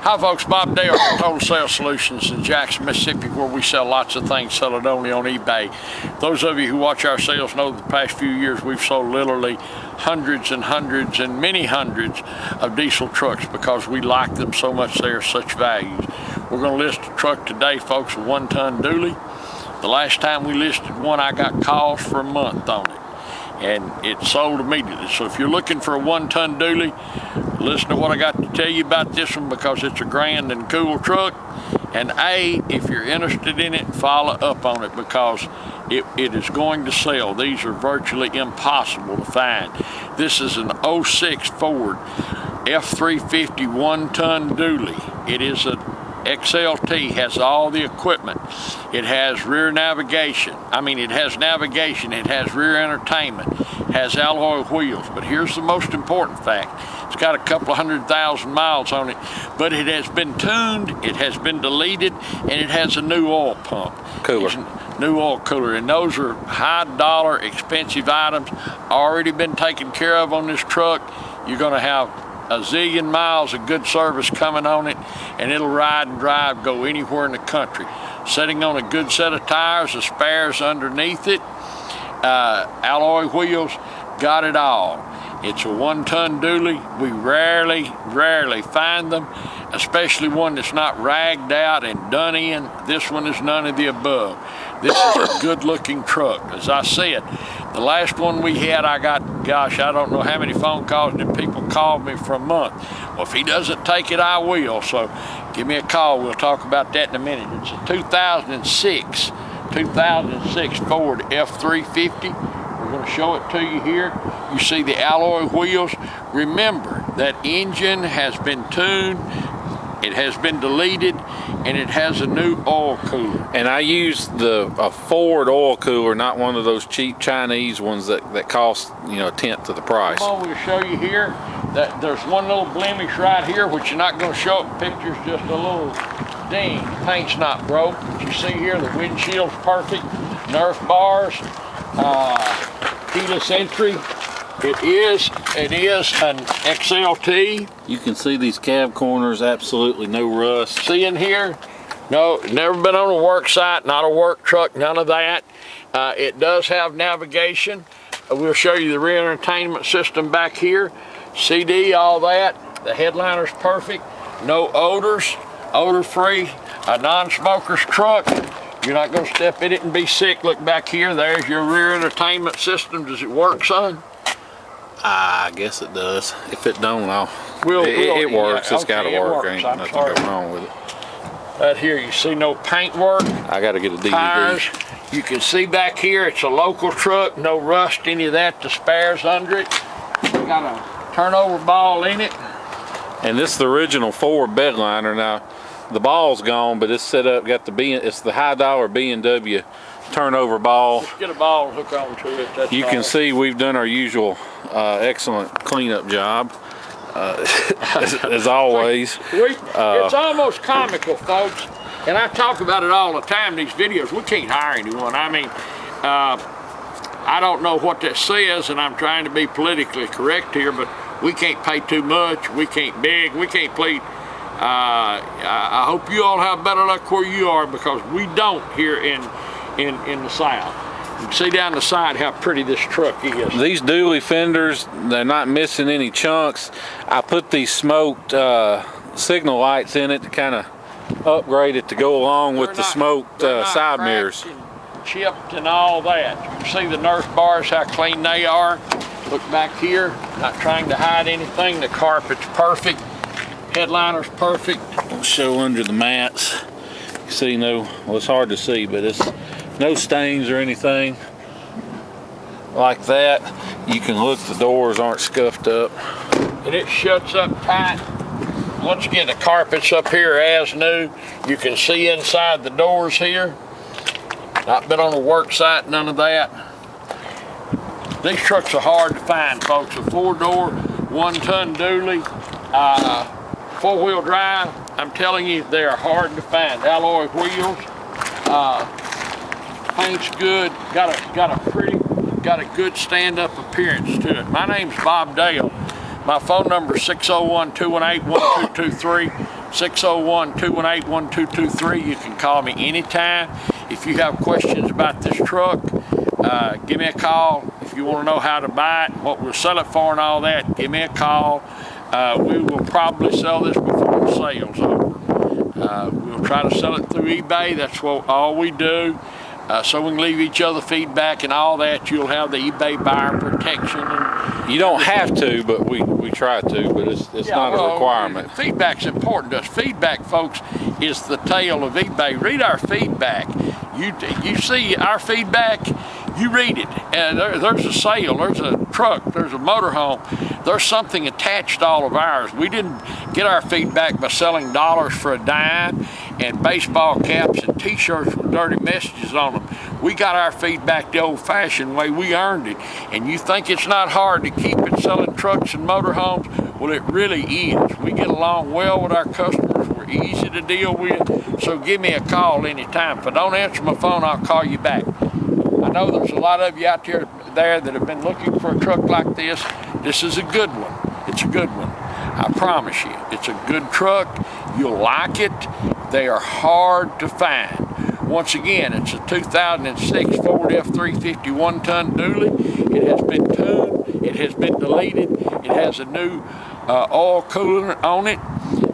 Hi folks, Bob Dale from Total Sales Solutions in Jackson, Mississippi, where we sell lots of things, sell it only on eBay. Those of you who watch our sales know the past few years we've sold literally hundreds and hundreds and many hundreds of diesel trucks because we like them so much. They are such values. We're going to list a truck today, folks, a 1-ton dually. The last time we listed one, I got calls for a month on it, and it sold immediately. So if you're looking for a 1-ton dually, listen to what I got to tell you about this one because it's a grand and cool truck. And if you're interested in it, follow up on it because it is going to sell. These are virtually impossible to find. This is an 06 Ford F350 1-ton dually. It is a XLT, has all the equipment. It has rear navigation. It has navigation, it has rear entertainment, has alloy wheels. But here's the most important fact. It's got a couple of 100,000 miles on it, but it has been tuned, it has been deleted, and it has a new oil pump. Cooler. New oil cooler, and those are high dollar, expensive items, already been taken care of on this truck. You're gonna have a zillion miles of good service coming on it, and it'll ride and drive, go anywhere in the country. Sitting on a good set of tires, the spares underneath it, alloy wheels, got it all. It's a 1-ton dually. We rarely find them, especially one that's not ragged out and done in. This one is none of the above. This is a good looking truck. As I said, the last one we had, I got, gosh, I don't know how many phone calls that people called me for a month. Well, if he doesn't take it, I will. So give me a call. We'll talk about that in a minute. It's a 2006 Ford F350. We're going to show it to you here. You see the alloy wheels. Remember, that engine has been tuned, it has been deleted, and it has a new oil cooler. And I used a Ford oil cooler, not one of those cheap Chinese ones that cost, a tenth of the price. Come on, we'll show you here that there's one little blemish right here, which you're not going to show up in pictures, just a little ding. The paint's not broke. But you see here, the windshield's perfect, Nerf bars, keyless entry. It is an XLT. You can see these cab corners, absolutely no rust. See in here? No, never been on a work site, not a work truck, none of that. It does have navigation. We'll show you the rear entertainment system back here. CD, all that. The headliner's perfect. No odors, odor-free. A non-smoker's truck. You're not going to step in it and be sick. Look back here. There's your rear entertainment system. Does it work, son? I guess it does. If it don't, it works. Yeah, it's got to work. Ain't nothing going wrong with it. Right here, you see no paint work. I got to get a DVD. Tires. You can see back here, it's a local truck. No rust, any of that. The spares under it. We got a turnover ball in it. And this is the original Ford bedliner. Now, the ball's gone, but it's set up. It's the high dollar B&W turnover ball. Just get a ball and hook onto it. That's you can see we've done our usual excellent cleanup job, as always. It's almost comical, folks, and I talk about it all the time in these videos. We can't hire anyone. I don't know what that says, and I'm trying to be politically correct here, but we can't pay too much. We can't beg. We can't plead. I hope you all have better luck where you are, because we don't here in the South. You can see down the side how pretty this truck is. These dually fenders, they're not missing any chunks. I put these smoked signal lights in it to kind of upgrade it to go along with the smoked side mirrors. And chipped and all that. You can see the Nerf bars, how clean they are. Look back here, not trying to hide anything. The carpet's perfect. Headliner's perfect. I'll show under the mats. You see it's hard to see, but it's no stains or anything like that. You can look, the doors aren't scuffed up. And it shuts up tight. Once again, the carpet's up here as new. You can see inside the doors here. Not been on a work site, none of that. These trucks are hard to find, folks. A 4-door, 1-ton dually, 4-wheel drive. I'm telling you, they are hard to find. Alloy wheels, paint's good, got a good stand-up appearance to it. My name's Bob Dale. My phone number is 601-218-1223. 601-218-1223. You can call me anytime. If you have questions about this truck, give me a call. If you want to know how to buy it, what we'll sell it for and all that, give me a call. We will probably sell this before the sale's over. We'll try to sell it through eBay. That's all we do. So we can leave each other feedback and all that. You'll have the eBay buyer protection. And you don't have to, but we try to, but it's not a requirement. Feedback's important to us. Feedback, folks, is the tail of eBay. Read our feedback. You see our feedback, you read it. And there's a sale, there's a truck, there's a motorhome. There's something attached to all of ours. We didn't get our feedback by selling dollars for a dime and baseball caps and t-shirts with dirty messages on them. We got our feedback the old-fashioned way. We earned it. And you think it's not hard to keep it selling trucks and motorhomes? Well, it really is. We get along well with our customers. We're easy to deal with. So give me a call anytime. If I don't answer my phone, I'll call you back. I know there's a lot of you out there that have been looking for a truck like this. This is a good one. It's a good one. I promise you, it's a good truck. You'll like it. They are hard to find. Once again, it's a 2006 Ford F350 one-ton dually. It has been tuned. It has been deleted. It has a new oil cooler on it.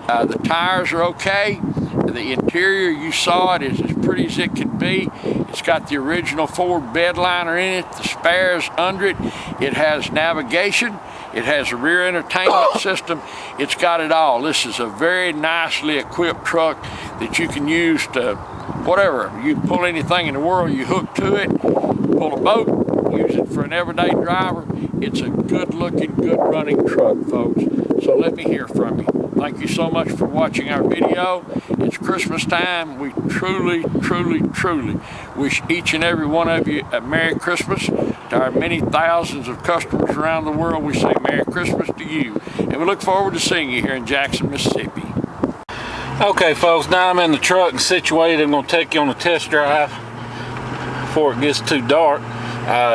The tires are okay. The interior, you saw it, is as pretty as it can be. It's got the original Ford bed liner in it, the spares under it. It has navigation. It has a rear entertainment system. It's got it all. This is a very nicely equipped truck that you can use to whatever. You pull anything in the world, you hook to it, pull a boat, use it for an everyday driver. It's a good looking, good running truck, folks. So let me hear from you. Thank you so much for watching our video. It's Christmas time. We truly, truly, truly wish each and every one of you a Merry Christmas. To our many thousands of customers around the world, we say Merry Christmas to you. And we look forward to seeing you here in Jackson, Mississippi. Okay, folks, now I'm in the truck and situated. I'm going to take you on a test drive before it gets too dark.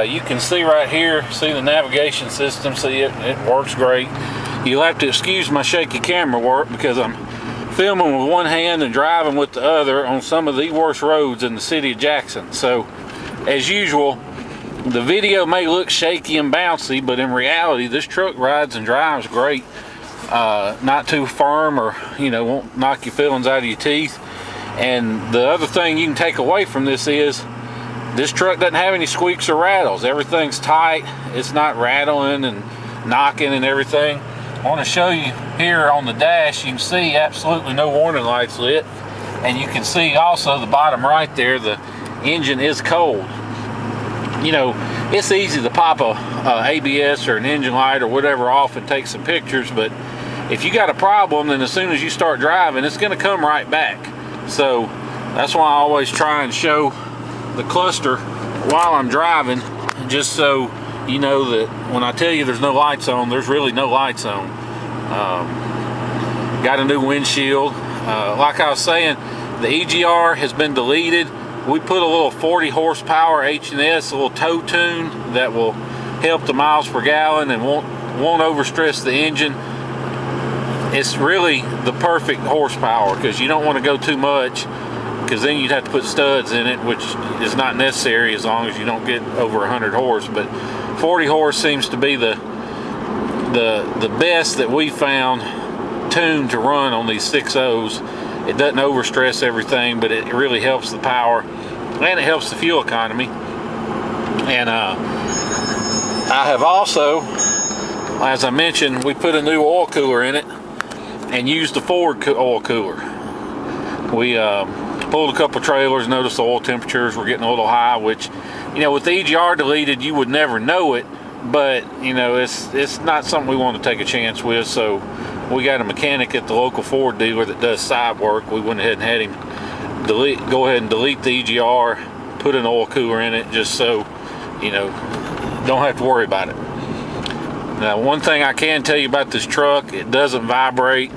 You can see right here, see the navigation system, see it works great. You'll have to excuse my shaky camera work because I'm filming with one hand and driving with the other on some of the worst roads in the city of Jackson. So, as usual, the video may look shaky and bouncy, but in reality, this truck rides and drives great. Not too firm or, won't knock your fillings out of your teeth. And the other thing you can take away from this is this truck doesn't have any squeaks or rattles. Everything's tight. It's not rattling and knocking and everything. I want to show you here on the dash. You can see absolutely no warning lights lit, and you can see also the bottom right there, the engine is cold. It's easy to pop a ABS or an engine light or whatever off and take some pictures, but if you got a problem, then as soon as you start driving, it's going to come right back. So that's why I always try and show the cluster while I'm driving, just so you know that when I tell you there's no lights on, there's really no lights on. Got a new windshield. Like I was saying, the EGR has been deleted. We put a little 40 horsepower H&S, a little tow tune that will help the miles per gallon and won't overstress the engine. It's really the perfect horsepower because you don't want to go too much, because then you'd have to put studs in it, which is not necessary as long as you don't get over 100 horse. But 40 horse seems to be the best that we found tuned to run on these 6.0s. It doesn't overstress everything, but it really helps the power and it helps the fuel economy. And I have also, as I mentioned, we put a new oil cooler in it and used the Ford oil cooler. We pulled a couple trailers, noticed the oil temperatures were getting a little high, which, with the EGR deleted, you would never know it, but, it's not something we want to take a chance with. So we got a mechanic at the local Ford dealer that does side work. We went ahead and had him go ahead and delete the EGR, put an oil cooler in it, just so, don't have to worry about it. Now, one thing I can tell you about this truck, it doesn't vibrate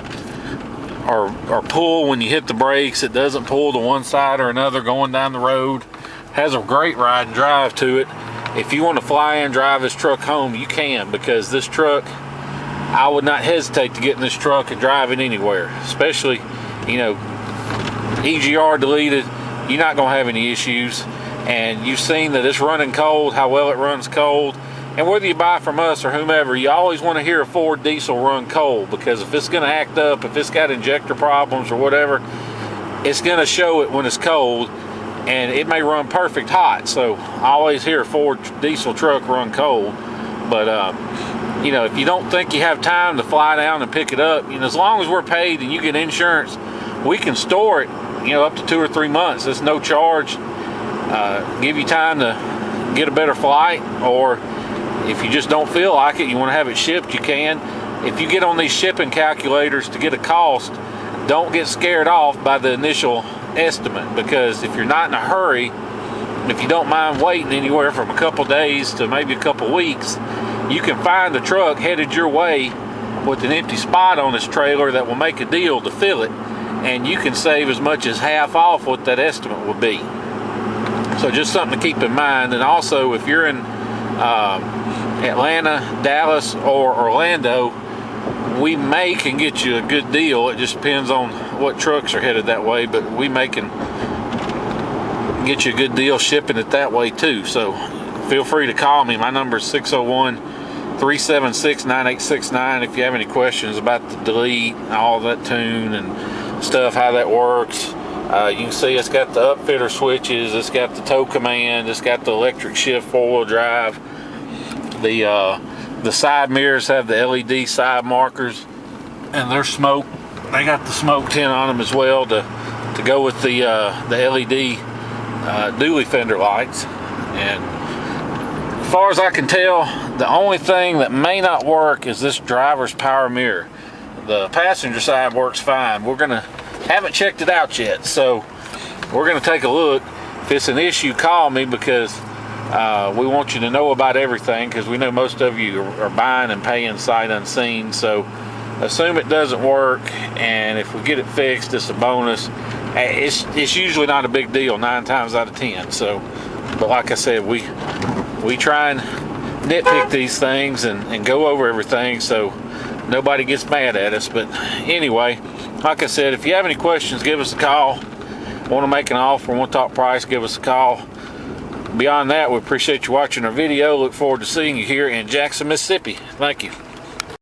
or pull when you hit the brakes. It doesn't pull to one side or another going down the road. Has a great ride and drive to it. If you want to fly and drive this truck home, you can, because this truck I would not hesitate to get in this truck and drive it anywhere, especially, you know, EGR deleted. You're not going to have any issues. And you've seen that it's running cold, how well it runs cold. And whether you buy from us or whomever, you always want to hear a Ford diesel run cold, because if it's going to act up, if it's got injector problems or whatever, it's going to show it when it's cold, and it may run perfect hot. So I always hear a Ford diesel truck run cold. But you know, if you don't think you have time to fly down and pick it up, you know, as long as we're paid and you get insurance, we can store it, you know, up to 2 or 3 months. It's no charge. Give you time to get a better flight, or if you just don't feel like it, you want to have it shipped, you can. If you get on these shipping calculators to get a cost, don't get scared off by the initial estimate, because if you're not in a hurry, if you don't mind waiting anywhere from a couple days to maybe a couple weeks, you can find the truck headed your way with an empty spot on this trailer that will make a deal to fill it, and you can save as much as half off what that estimate would be. So just something to keep in mind. And also, if you're in Atlanta, Dallas, or Orlando, we may can get you a good deal. It just depends on what trucks are headed that way, but we may can get you a good deal shipping it that way too. So feel free to call me. My number is 601-376-9869 if you have any questions about the delete, all that tune and stuff, how that works. You can see it's got the upfitter switches, it's got the tow command, it's got the electric shift 4-wheel drive. The side mirrors have the LED side markers, and their smoke, they got the smoke tint on them as well to go with the LED dually fender lights. And as far as I can tell, the only thing that may not work is this driver's power mirror. The passenger side works fine. Haven't checked it out yet, so we're gonna take a look. If it's an issue, call me, because we want you to know about everything, because we know most of you are buying and paying sight unseen. So assume it doesn't work, and if we get it fixed, it's a bonus. It's usually not a big deal 9 times out of 10. So, but like I said, we try and nitpick these things and go over everything so nobody gets mad at us. But anyway, like I said, if you have any questions, give us a call. Want to make an offer, want to talk price, give us a call. Beyond that, we appreciate you watching our video. Look forward to seeing you here in Jackson, Mississippi. Thank you.